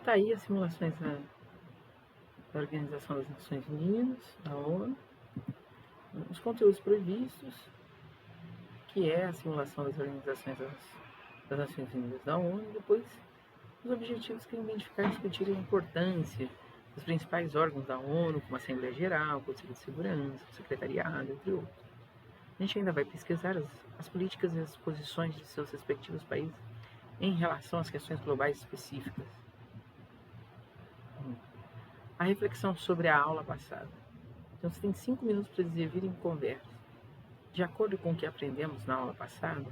está aí as simulações da Organização das Nações Unidas, da ONU, os conteúdos previstos, que é a simulação das organizações das Nações Unidas da ONU, e depois os objetivos que identificar e discutir a importância dos principais órgãos da ONU, como a Assembleia Geral, o Conselho de Segurança, o Secretariado, entre outros. A gente ainda vai pesquisar as políticas e as posições de seus respectivos países em relação às questões globais específicas. A reflexão sobre a aula passada. Então, você tem 5 minutos para dividir em conversa. De acordo com o que aprendemos na aula passada,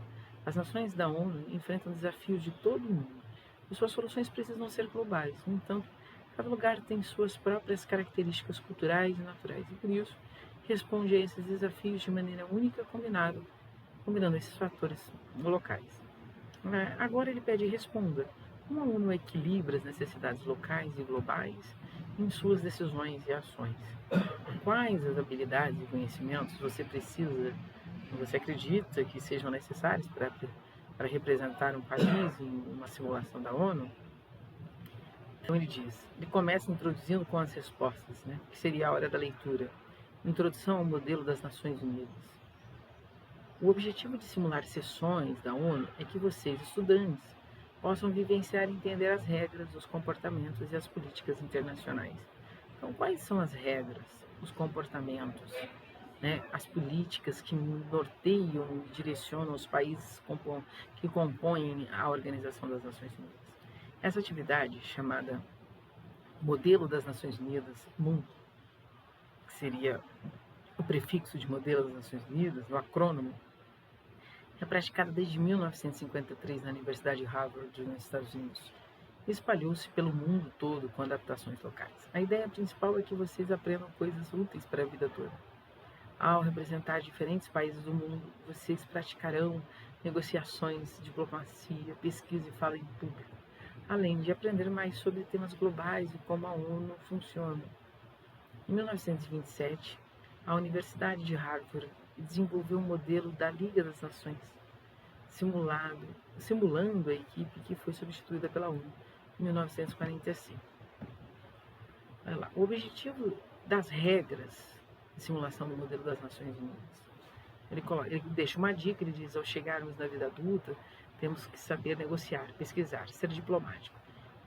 as nações da ONU enfrentam desafios de todo o mundo e suas soluções precisam ser globais. No entanto, cada lugar tem suas próprias características culturais e naturais e, por isso, responde a esses desafios de maneira única combinando esses fatores locais. Agora ele pede responda. Como a ONU equilibra as necessidades locais e globais em suas decisões e ações? Quais as habilidades e conhecimentos você acredita que sejam necessários para representar um país em uma simulação da ONU? Então ele começa introduzindo com as respostas, né, que seria a hora da leitura. Introdução ao modelo das Nações Unidas. O objetivo de simular sessões da ONU é que vocês, estudantes, possam vivenciar e entender as regras, os comportamentos e as políticas internacionais. Então, quais são as regras, os comportamentos, né, as políticas que norteiam e direcionam os países que compõem a Organização das Nações Unidas? Essa atividade, chamada Modelo das Nações Unidas, MUN, que seria o prefixo de Modelo das Nações Unidas, o acrônimo, é praticada desde 1953 na Universidade de Harvard, nos Estados Unidos, e espalhou-se pelo mundo todo com adaptações locais. A ideia principal é que vocês aprendam coisas úteis para a vida toda. Ao representar diferentes países do mundo, vocês praticarão negociações, diplomacia, pesquisa e fala em público, além de aprender mais sobre temas globais e como a ONU funciona. Em 1927, a Universidade de Harvard desenvolveu um modelo da Liga das Nações, simulando a equipe que foi substituída pela ONU em 1945. Olha lá, o objetivo das regras de simulação do modelo das Nações Unidas. Ele deixa uma dica, ele diz, ao chegarmos na vida adulta, temos que saber negociar, pesquisar, ser diplomático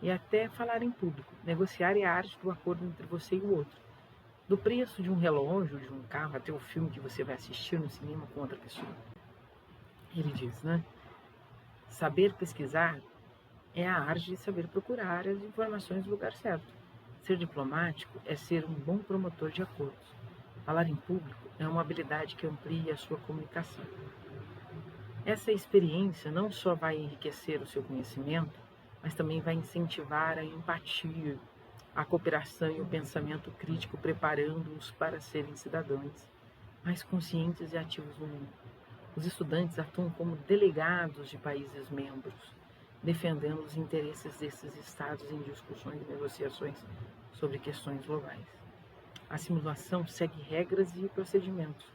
e até falar em público. Negociar é a arte do acordo entre você e o outro. Do preço de um relógio, de um carro, até o filme que você vai assistir no cinema com outra pessoa. Ele diz, né? Saber pesquisar é a arte de saber procurar as informações no lugar certo. Ser diplomático é ser um bom promotor de acordos. Falar em público é uma habilidade que amplia a sua comunicação. Essa experiência não só vai enriquecer o seu conhecimento, mas também vai incentivar a empatia, a cooperação e o pensamento crítico, preparando-os para serem cidadãos mais conscientes e ativos no mundo. Os estudantes atuam como delegados de países membros, defendendo os interesses desses estados em discussões e negociações sobre questões globais. A simulação segue regras e procedimentos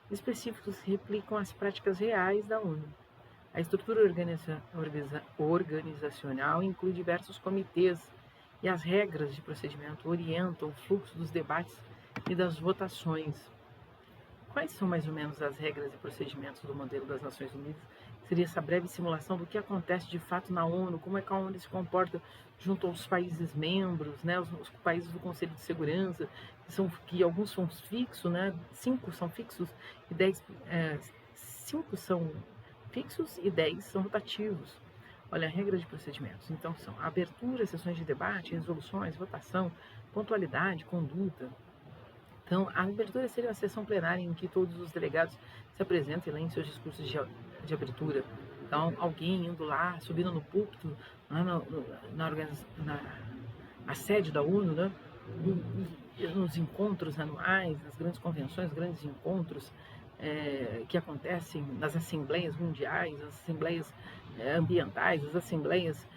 específicos que replicam as práticas reais da ONU. A estrutura organizacional inclui diversos comitês e as regras de procedimento orientam o fluxo dos debates e das votações. Quais são mais ou menos as regras e procedimentos do modelo das Nações Unidas? Seria essa breve simulação do que acontece de fato na ONU, como é que a ONU se comporta junto aos países membros, né, os países do Conselho de Segurança, que alguns são fixos, né, 5 são fixos e 5 são fixos e 10 são rotativos. Olha, a regra de procedimentos. Então, são abertura, sessões de debate, resoluções, votação, pontualidade, conduta. Então, a abertura seria uma sessão plenária em que todos os delegados se apresentam e leem seus discursos de abertura. Então, alguém indo lá, subindo no púlpito, lá na sede da ONU, né? Nos encontros anuais, nas grandes convenções, grandes encontros que acontecem nas assembleias mundiais, as assembleias ambientais, as assembleias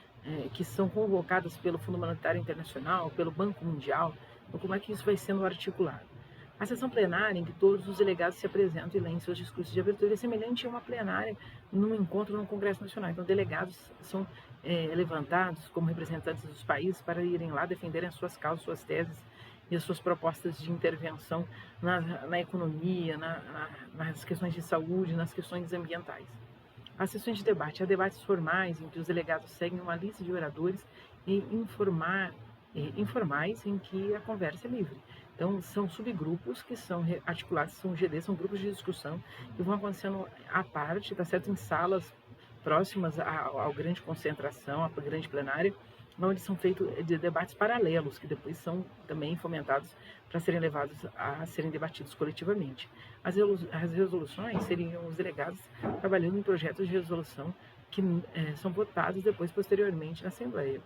que são convocadas pelo Fundo Monetário Internacional, pelo Banco Mundial. Então, como é que isso vai sendo articulado? A sessão plenária em que todos os delegados se apresentam e leem seus discursos de abertura é semelhante a uma plenária num encontro no Congresso Nacional. Então, delegados são levantados como representantes dos países para irem lá defenderem as suas causas, suas teses e as suas propostas de intervenção na economia, nas questões de saúde, nas questões ambientais. As sessões de debate. Há debates formais em que os delegados seguem uma lista de oradores e informais em que a conversa é livre. Então, são subgrupos que são articulados, são GD, são grupos de discussão que vão acontecendo à parte, tá certo? Em salas próximas à grande concentração, à grande plenária, onde são feitos de debates paralelos, que depois são também fomentados para serem levados a serem debatidos coletivamente. As resoluções seriam os delegados trabalhando em projetos de resolução que são votados depois, posteriormente, na Assembleia.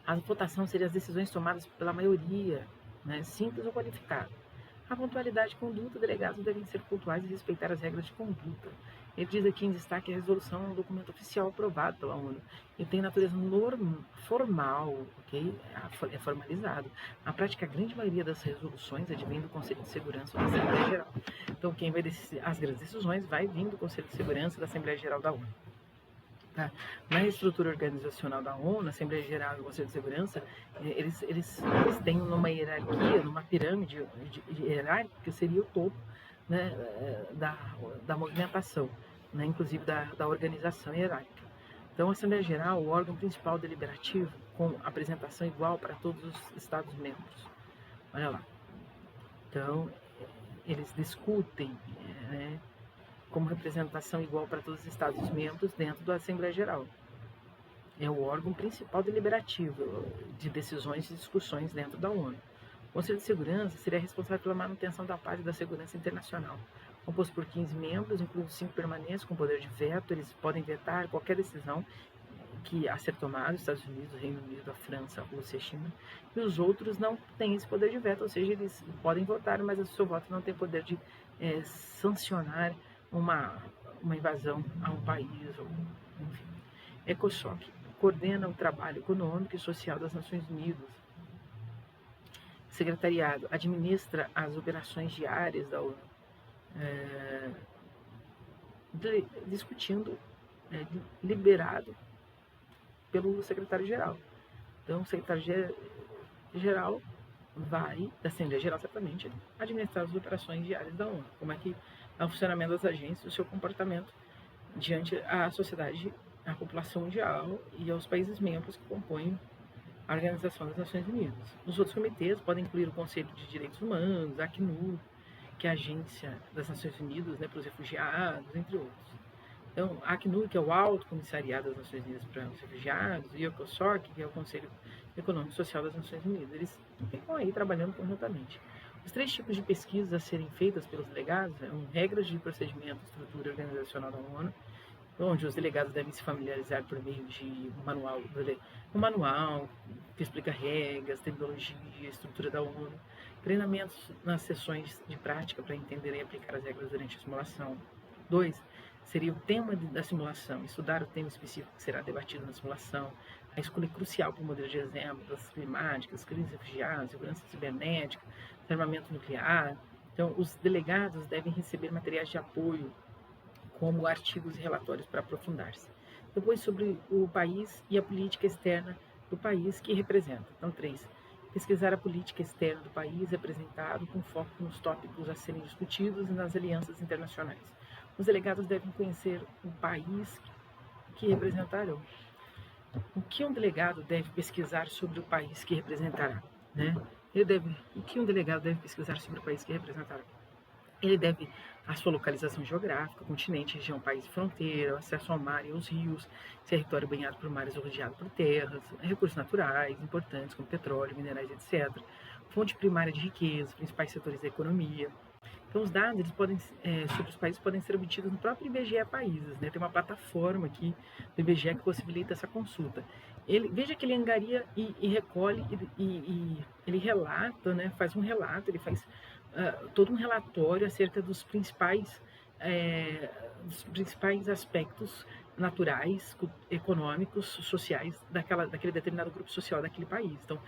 A votação seria as decisões tomadas pela maioria, né, simples ou qualificada. A pontualidade e conduta, delegados devem ser pontuais e respeitar as regras de conduta. Ele diz aqui em destaque que a resolução é um documento oficial aprovado pela ONU e tem natureza formal, ok? É formalizado. Na prática, a grande maioria das resoluções advém do Conselho de Segurança ou da Assembleia Geral. Então, quem vai decidir as grandes decisões vai vir do Conselho de Segurança da Assembleia Geral da ONU. Tá? Na estrutura organizacional da ONU, na Assembleia Geral e o Conselho de Segurança, eles têm numa hierarquia, numa pirâmide hierárquica, que seria o topo, né, da movimentação, né, inclusive da organização hierárquica. Então, a Assembleia Geral, o órgão principal deliberativo, com apresentação igual para todos os Estados-membros. Olha lá. Então, eles discutem, né, como representação igual para todos os Estados-membros dentro da Assembleia Geral. É o órgão principal deliberativo de decisões e discussões dentro da ONU. O Conselho de Segurança seria responsável pela manutenção da paz e da segurança internacional. Composto por 15 membros, incluindo 5 permanentes com poder de veto, eles podem vetar qualquer decisão que a ser tomada, os Estados Unidos, o Reino Unido, a França, a Rússia, a China, e os outros não têm esse poder de veto, ou seja, eles podem votar, mas o seu voto não tem poder de sancionar uma invasão a um país, ou, enfim. ECOSOC coordena o trabalho econômico e social das Nações Unidas. Secretariado administra as operações diárias da ONU, discutindo, liberado pelo secretário-geral. Então, o secretário-geral vai, da Assembleia Geral, certamente, administrar as operações diárias da ONU. Como é que é o funcionamento das agências, o seu comportamento diante à sociedade, à população mundial e aos países membros que compõem a Organização das Nações Unidas. Os outros comitês podem incluir o Conselho de Direitos Humanos, a Acnur, que é a Agência das Nações Unidas, né, para os refugiados, entre outros. Então, a Acnur, que é o Alto Comissariado das Nações Unidas para os Refugiados, e o ECOSOC, que é o Conselho Econômico e Social das Nações Unidas. Eles ficam aí trabalhando conjuntamente. Os 3 tipos de pesquisas a serem feitas pelos delegados são regras de procedimento, estrutura organizacional da ONU, onde os delegados devem se familiarizar por meio de um manual que explica regras, terminologia, estrutura da ONU, treinamentos nas sessões de prática para entender e aplicar as regras durante a simulação. 2. Seria o tema da simulação, estudar o tema específico que será debatido na simulação. A escolha é crucial para o modelo de exemplo das climáticas, crises refugiadas, segurança cibernética, armamento nuclear. Então, os delegados devem receber materiais de apoio, como artigos e relatórios para aprofundar-se. Depois, sobre o país e a política externa do país que representa. Então, 3. Pesquisar a política externa do país representado com foco nos tópicos a serem discutidos e nas alianças internacionais. Os delegados devem conhecer o país que representarão. O que um delegado deve pesquisar sobre o país que representará? Né? O que um delegado deve pesquisar sobre o país que representará? Ele deve a sua localização geográfica, continente, região, país e fronteira, acesso ao mar e aos rios, território banhado por mares ou rodeado por terras, recursos naturais importantes como petróleo, minerais, etc. Fonte primária de riqueza, principais setores da economia. Então, os dados sobre os países podem ser obtidos no próprio IBGE Países, né? Tem uma plataforma aqui do IBGE que possibilita essa consulta. Veja que ele angaria e recolhe, e ele relata, né? Faz um relato, ele faz todo um relatório acerca dos principais aspectos naturais, econômicos, sociais daquele determinado grupo social daquele país. Então,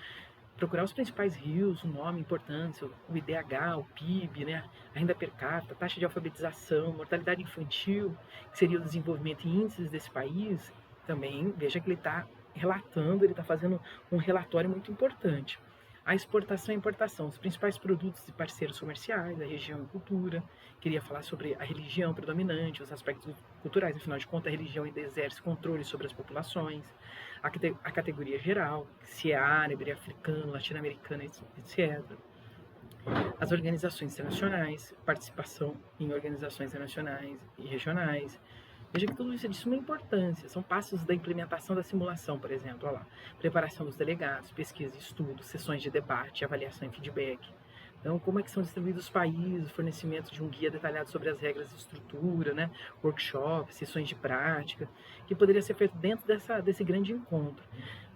procurar os principais rios, o nome, a importância, o IDH, o PIB, né, a renda per capita, a taxa de alfabetização, mortalidade infantil, que seria o desenvolvimento e índices desse país, também veja que ele está relatando, ele está fazendo um relatório muito importante. A exportação e importação, os principais produtos e parceiros comerciais, a região e cultura. Queria falar sobre a religião predominante, os aspectos culturais, afinal de contas a religião ainda exerce controle sobre as populações, a categoria geral, se é árabe, africano, latino-americano, etc. As organizações internacionais, participação em organizações internacionais e regionais. Veja que tudo isso é de suma importância. São passos da implementação da simulação, por exemplo. Olha lá, preparação dos delegados, pesquisa e estudo, sessões de debate, avaliação e feedback. Então, como é que são distribuídos os países, fornecimento de um guia detalhado sobre as regras de estrutura, né? Workshops, sessões de prática, que poderia ser feito dentro desse grande encontro.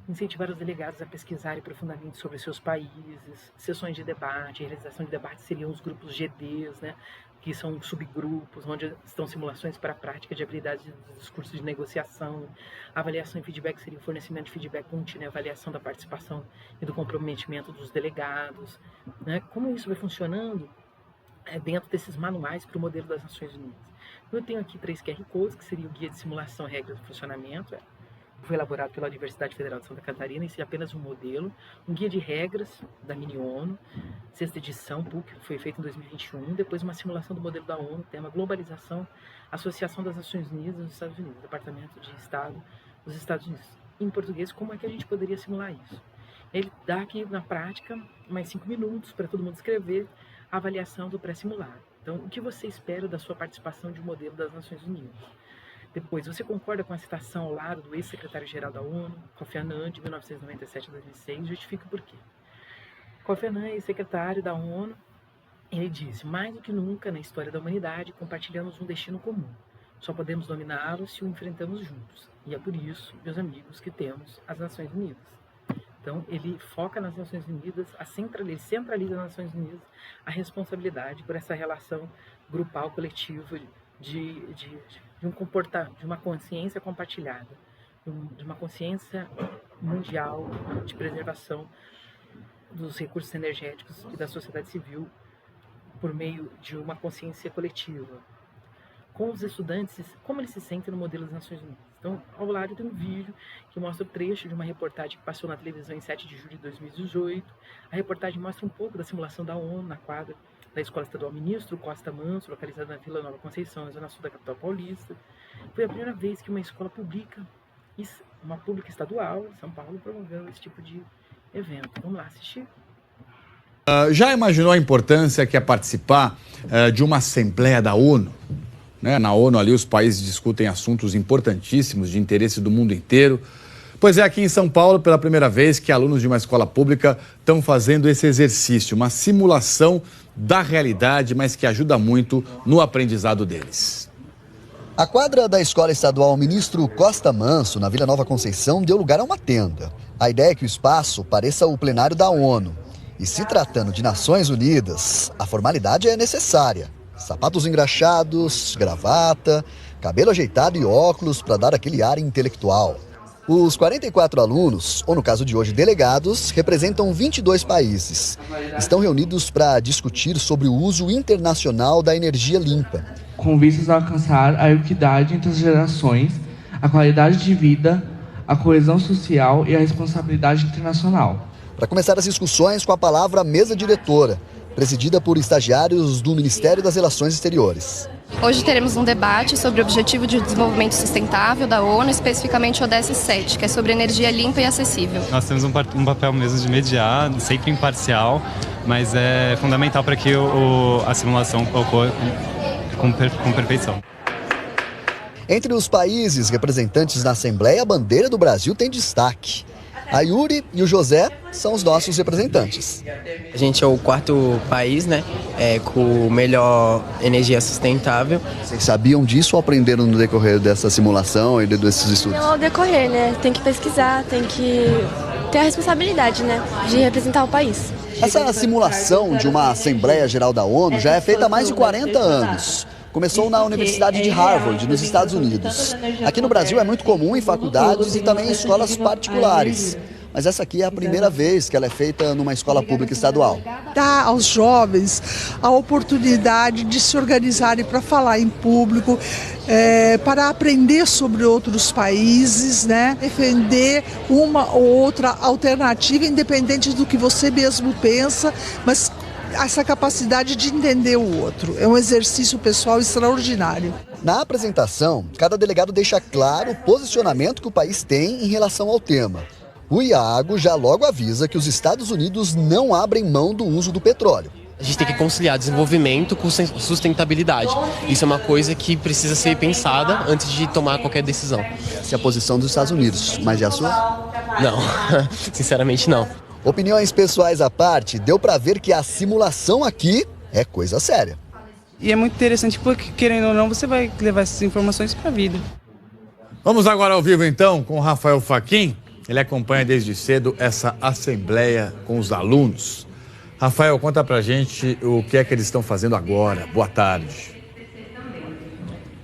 Incentivar os delegados a pesquisarem profundamente sobre seus países, sessões de debate, a realização de debates seriam os grupos GDs, né? Que são subgrupos, onde estão simulações para a prática de habilidades de discurso de negociação. A avaliação e feedback seria o fornecimento de feedback contínuo, a avaliação da participação e do comprometimento dos delegados. Né? Como isso vai funcionando dentro desses manuais para o modelo das Nações Unidas. Eu tenho aqui 3 QR Codes, que seria o Guia de Simulação, Regras de Funcionamento, foi elaborado pela Universidade Federal de Santa Catarina, esse é apenas um modelo, um guia de regras da mini-ONU, 6ª edição, PUC, foi feito em 2021, depois uma simulação do modelo da ONU, tema Globalização, Associação das Nações Unidas nos Estados Unidos, Departamento de Estado dos Estados Unidos. Em português, como é que a gente poderia simular isso? Ele dá aqui, na prática, mais 5 minutos para todo mundo escrever a avaliação do pré-simulado. Então, o que você espera da sua participação de um modelo das Nações Unidas? Depois, você concorda com a citação ao lado do ex-secretário-geral da ONU, Kofi Annan, de 1997 a 2006? Justifica por quê. Kofi Annan, ex-secretário da ONU, ele disse: mais do que nunca na história da humanidade, compartilhamos um destino comum. Só podemos dominá-lo se o enfrentamos juntos. E é por isso, meus amigos, que temos as Nações Unidas. Então, ele foca nas Nações Unidas, ele centraliza nas Nações Unidas a responsabilidade por essa relação grupal, coletiva, de uma consciência compartilhada, de uma consciência mundial de preservação dos recursos energéticos e da sociedade civil por meio de uma consciência coletiva. Com os estudantes, como eles se sentem no modelo das Nações Unidas. Então, ao lado tem um vídeo que mostra o trecho de uma reportagem que passou na televisão em 7 de julho de 2018. A reportagem mostra um pouco da simulação da ONU na quadra da Escola Estadual Ministro Costa Manso, localizada na Vila Nova Conceição, na zona sul da capital paulista. Foi a primeira vez que uma escola pública estadual, em São Paulo, promoveu esse tipo de evento. Vamos lá assistir? Já imaginou a importância que é participar de uma Assembleia da ONU? Né? Na ONU ali os países discutem assuntos importantíssimos de interesse do mundo inteiro. Pois é, aqui em São Paulo, pela primeira vez que alunos de uma escola pública estão fazendo esse exercício, uma simulação da realidade, mas que ajuda muito no aprendizado deles. A quadra da Escola Estadual Ministro Costa Manso, na Vila Nova Conceição, deu lugar a uma tenda. A ideia é que o espaço pareça o plenário da ONU. E se tratando de Nações Unidas, a formalidade é necessária. Sapatos engraxados, gravata, cabelo ajeitado e óculos para dar aquele ar intelectual. Os 44 alunos, ou no caso de hoje delegados, representam 22 países. Estão reunidos para discutir sobre o uso internacional da energia limpa. Com vistas a alcançar a equidade entre as gerações, a qualidade de vida, a coesão social e a responsabilidade internacional. Para começar as discussões com a palavra mesa diretora, presidida por estagiários do Ministério das Relações Exteriores. Hoje teremos um debate sobre o Objetivo de Desenvolvimento Sustentável da ONU, especificamente o ODS 7, que é sobre energia limpa e acessível. Nós temos um papel mesmo de mediar, sempre imparcial, mas é fundamental para que a simulação ocorra com perfeição. Entre os países representantes na Assembleia, a bandeira do Brasil tem destaque. A Yuri e o José são os nossos representantes. A gente é o 4º país, né, com melhor energia sustentável. Vocês sabiam disso ou aprenderam no decorrer dessa simulação e desses estudos? Não, ao decorrer, né? Tem que pesquisar, tem que ter a responsabilidade, né, de representar o país. Essa simulação de uma Assembleia Geral da ONU já é feita há mais de 40 anos. Começou na Universidade de Harvard, nos Estados Unidos. Aqui no Brasil é muito comum em faculdades e também em escolas particulares. mas essa aqui é a primeira vez que ela é feita numa escola pública estadual. Dá aos jovens a oportunidade de se organizarem para falar em público, para aprender sobre outros países, né? Defender uma ou outra alternativa, independente do que você mesmo pensa, mas essa capacidade de entender o outro. É um exercício pessoal extraordinário. Na apresentação, cada delegado deixa claro o posicionamento que o país tem em relação ao tema. O Iago já logo avisa que os Estados Unidos não abrem mão do uso do petróleo. A gente tem que conciliar desenvolvimento com sustentabilidade. Isso é uma coisa que precisa ser pensada antes de tomar qualquer decisão. Essa é a posição dos Estados Unidos, mas é a sua? Não, sinceramente não. Opiniões pessoais à parte, deu para ver que a simulação aqui é coisa séria. E é muito interessante porque, querendo ou não, você vai levar essas informações para a vida. Vamos agora ao vivo então com o Rafael Fachin. Ele acompanha desde cedo essa assembleia com os alunos. Rafael, conta pra gente o que é que eles estão fazendo agora. Boa tarde.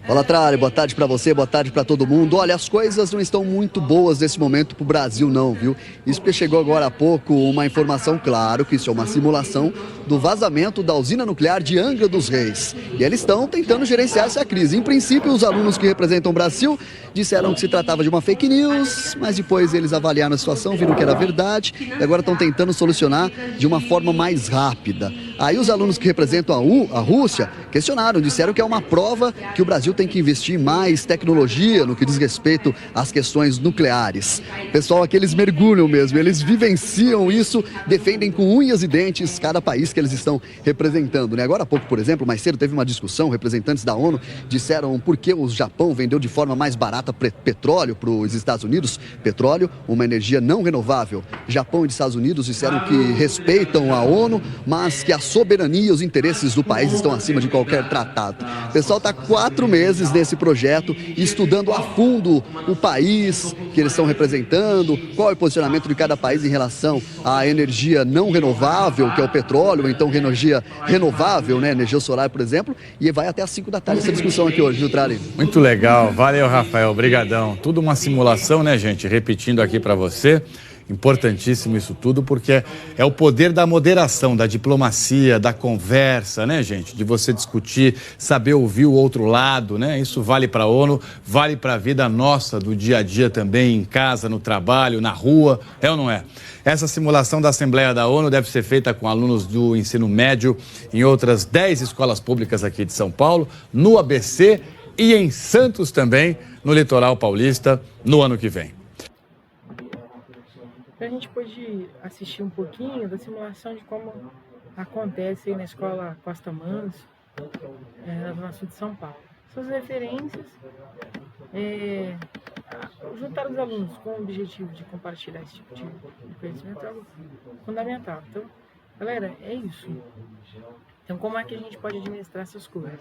Fala, Tralli, boa tarde para você, boa tarde para todo mundo. Olha, as coisas não estão muito boas nesse momento pro Brasil não, viu? Isso porque chegou agora há pouco uma informação, claro, que isso é uma simulação do vazamento da usina nuclear de Angra dos Reis. E eles estão tentando gerenciar essa crise. Em princípio, os alunos que representam o Brasil disseram que se tratava de uma fake news, mas depois eles avaliaram a situação, viram que era verdade e agora estão tentando solucionar de uma forma mais rápida. Aí os alunos que representam a Rússia questionaram, disseram que é uma prova que o Brasil tem que investir mais tecnologia no que diz respeito às questões nucleares. Pessoal, aqui eles mergulham mesmo, eles vivenciam isso, defendem com unhas e dentes cada país que eles estão representando, né? Agora há pouco, por exemplo, mais cedo teve uma discussão, representantes da ONU disseram por que o Japão vendeu de forma mais barata petróleo para os Estados Unidos. Petróleo, uma energia não renovável. Japão e Estados Unidos disseram que respeitam a ONU, mas que a soberania e os interesses do país estão acima de qualquer tratado. O pessoal está 4 meses nesse projeto, estudando a fundo o país que eles estão representando, qual é o posicionamento de cada país em relação à energia não renovável, que é o petróleo, ou então energia renovável, né, energia solar, por exemplo, e vai até às 5 da tarde essa discussão aqui hoje, viu, Tralli? Muito legal, valeu, Rafael, obrigadão. Tudo uma simulação, né, gente? Repetindo aqui para você. Importantíssimo isso tudo, porque é o poder da moderação, da diplomacia, da conversa, né, gente? De você discutir, saber ouvir o outro lado, né? Isso vale para a ONU, vale para a vida nossa, do dia a dia também, em casa, no trabalho, na rua, é ou não é? Essa simulação da Assembleia da ONU deve ser feita com alunos do ensino médio em outras 10 escolas públicas aqui de São Paulo, no ABC e em Santos também, no litoral paulista, no ano que vem. A gente pôde assistir um pouquinho da simulação de como acontece aí na escola Costa Manso, na Zona Sul de São Paulo. Suas referências, juntar os alunos com o objetivo de compartilhar esse tipo de conhecimento é algo fundamental. Então, galera, é isso. Então, como é que a gente pode administrar essas coisas?